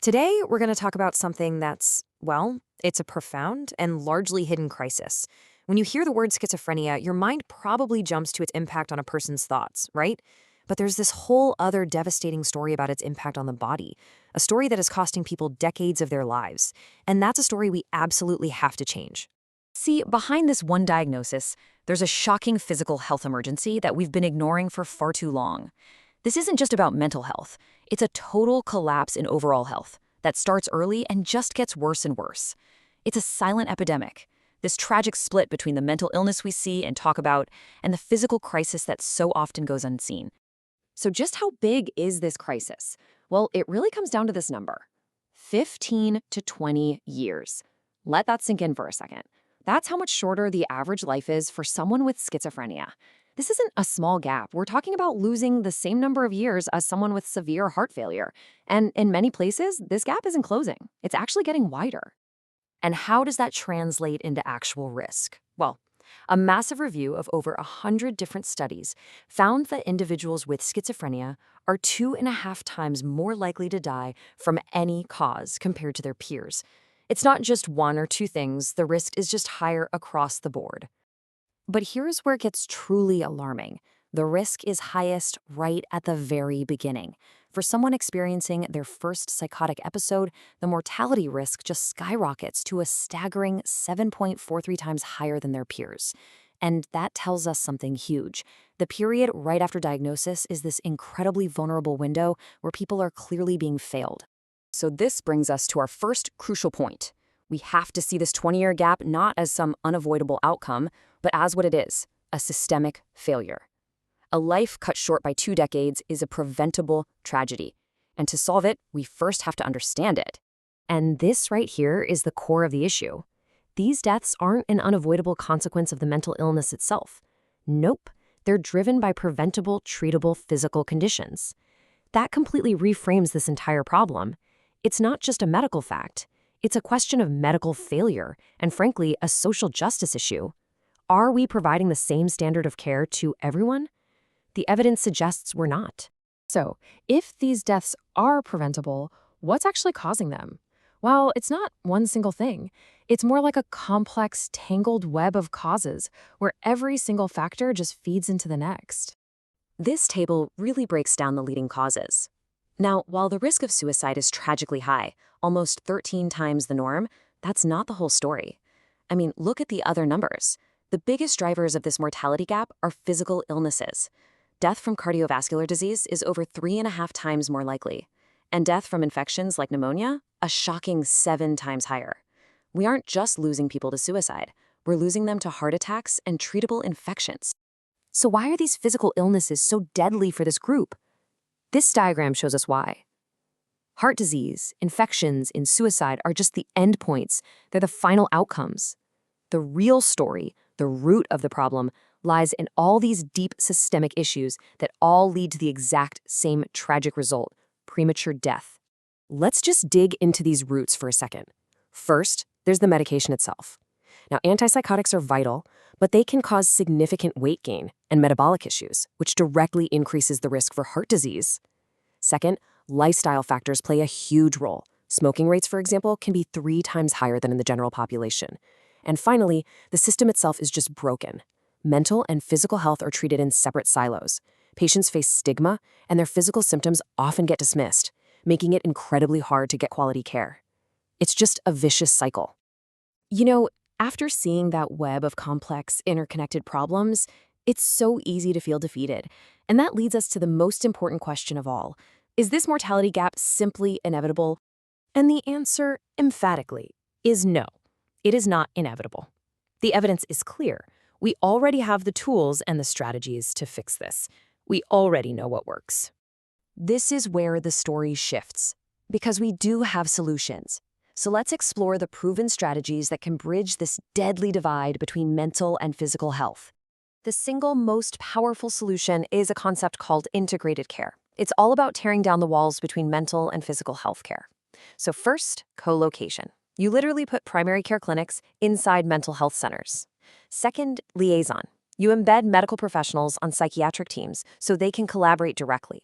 Today, we're going to talk about something that's, well, it's a profound and largely hidden crisis. When you hear the word schizophrenia, your mind probably jumps to its impact on a person's thoughts, right? But there's this whole other devastating story about its impact on the body, a story that is costing people decades of their lives. And that's a story we absolutely have to change. See, behind this one diagnosis, there's a shocking physical health emergency that we've been ignoring for far too long. This isn't just about mental health. It's a total collapse in overall health that starts early and just gets worse and worse. It's a silent epidemic, this tragic split between the mental illness we see and talk about and the physical crisis that so often goes unseen. So just how big is this crisis? Well, it really comes down to this number: 15 to 20 years. Let that sink in for a second. That's how much shorter the average life is for someone with schizophrenia. This isn't a small gap. We're talking about losing the same number of years as someone with severe heart failure. And in many places, this gap isn't closing. It's actually getting wider. And how does that translate into actual risk? Well, a massive review of over 100 different studies found that individuals with schizophrenia are 2.5 times more likely to die from any cause compared to their peers. It's not just one or two things, the risk is just higher across the board. But here's where it gets truly alarming. The risk is highest right at the very beginning. For someone experiencing their first psychotic episode, the mortality risk just skyrockets to a staggering 7.43 times higher than their peers. And that tells us something huge. The period right after diagnosis is this incredibly vulnerable window where people are clearly being failed. So this brings us to our first crucial point. We have to see this 20-year gap not as some unavoidable outcome, but as what it is: a systemic failure. A life cut short by 2 decades is a preventable tragedy. And to solve it, we first have to understand it. And this right here is the core of the issue. These deaths aren't an unavoidable consequence of the mental illness itself. Nope, they're driven by preventable, treatable physical conditions. That completely reframes this entire problem. It's not just a medical fact. It's a question of medical failure and, frankly, a social justice issue. Are we providing the same standard of care to everyone? The evidence suggests we're not. So, if these deaths are preventable, what's actually causing them? Well, it's not one single thing. It's more like a complex, tangled web of causes where every single factor just feeds into the next. This table really breaks down the leading causes. Now, while the risk of suicide is tragically high, almost 13 times the norm, that's not the whole story. I mean, look at the other numbers. The biggest drivers of this mortality gap are physical illnesses. Death from cardiovascular disease is over 3.5 times more likely. And death from infections like pneumonia, a shocking 7 times higher. We aren't just losing people to suicide. We're losing them to heart attacks and treatable infections. So why are these physical illnesses so deadly for this group? This diagram shows us why. Heart disease, infections, and suicide are just the endpoints. They're the final outcomes. The real story, the root of the problem, lies in all these deep systemic issues that all lead to the exact same tragic result: premature death. Let's just dig into these roots for a second. First, there's the medication itself. Now, antipsychotics are vital, but they can cause significant weight gain and metabolic issues, which directly increases the risk for heart disease. Second, lifestyle factors play a huge role. Smoking rates, for example, can be 3 times higher than in the general population. And finally, the system itself is just broken. Mental and physical health are treated in separate silos. Patients face stigma, and their physical symptoms often get dismissed, making it incredibly hard to get quality care. It's just a vicious cycle. You know, after seeing that web of complex, interconnected problems, it's so easy to feel defeated. And that leads us to the most important question of all. Is this mortality gap simply inevitable? And the answer, emphatically, is no. It is not inevitable. The evidence is clear. We already have the tools and the strategies to fix this. We already know what works. This is where the story shifts, because we do have solutions. So let's explore the proven strategies that can bridge this deadly divide between mental and physical health. The single most powerful solution is a concept called integrated care. It's all about tearing down the walls between mental and physical health care. So first, co-location. You literally put primary care clinics inside mental health centers. Second, liaison. You embed medical professionals on psychiatric teams so they can collaborate directly.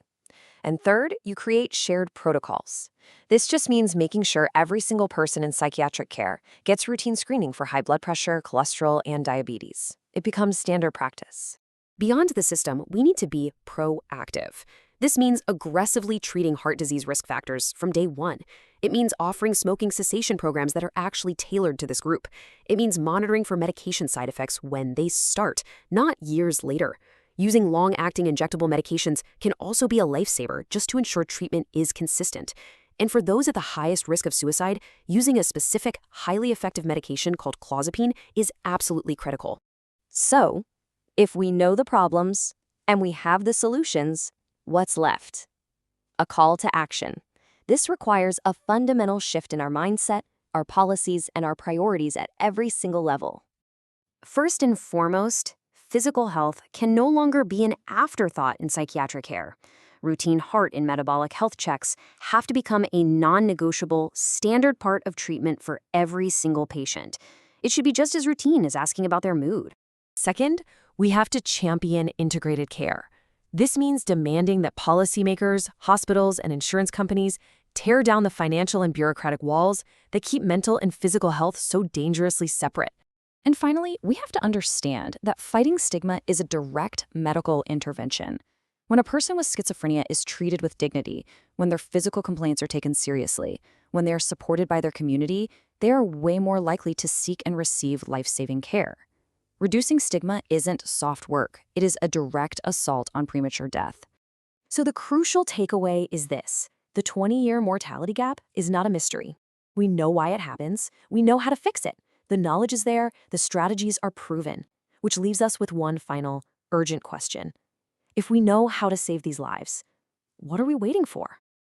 And third, you create shared protocols. This just means making sure every single person in psychiatric care gets routine screening for high blood pressure, cholesterol, and diabetes. It becomes standard practice. Beyond the system, we need to be proactive. This means aggressively treating heart disease risk factors from day one. It means offering smoking cessation programs that are actually tailored to this group. It means monitoring for medication side effects when they start, not years later. Using long-acting injectable medications can also be a lifesaver just to ensure treatment is consistent. And for those at the highest risk of suicide, using a specific, highly effective medication called clozapine is absolutely critical. So, if we know the problems and we have the solutions, what's left? A call to action. This requires a fundamental shift in our mindset, our policies, and our priorities at every single level. First and foremost, physical health can no longer be an afterthought in psychiatric care. Routine heart and metabolic health checks have to become a non-negotiable, standard part of treatment for every single patient. It should be just as routine as asking about their mood. Second, we have to champion integrated care. This means demanding that policymakers, hospitals, and insurance companies tear down the financial and bureaucratic walls that keep mental and physical health so dangerously separate. And finally, we have to understand that fighting stigma is a direct medical intervention. When a person with schizophrenia is treated with dignity, when their physical complaints are taken seriously, when they are supported by their community, they are way more likely to seek and receive life-saving care. Reducing stigma isn't soft work. It is a direct assault on premature death. So the crucial takeaway is this: the 20-year mortality gap is not a mystery. We know why it happens. We know how to fix it. The knowledge is there. The strategies are proven, which leaves us with one final, urgent question. If we know how to save these lives, what are we waiting for?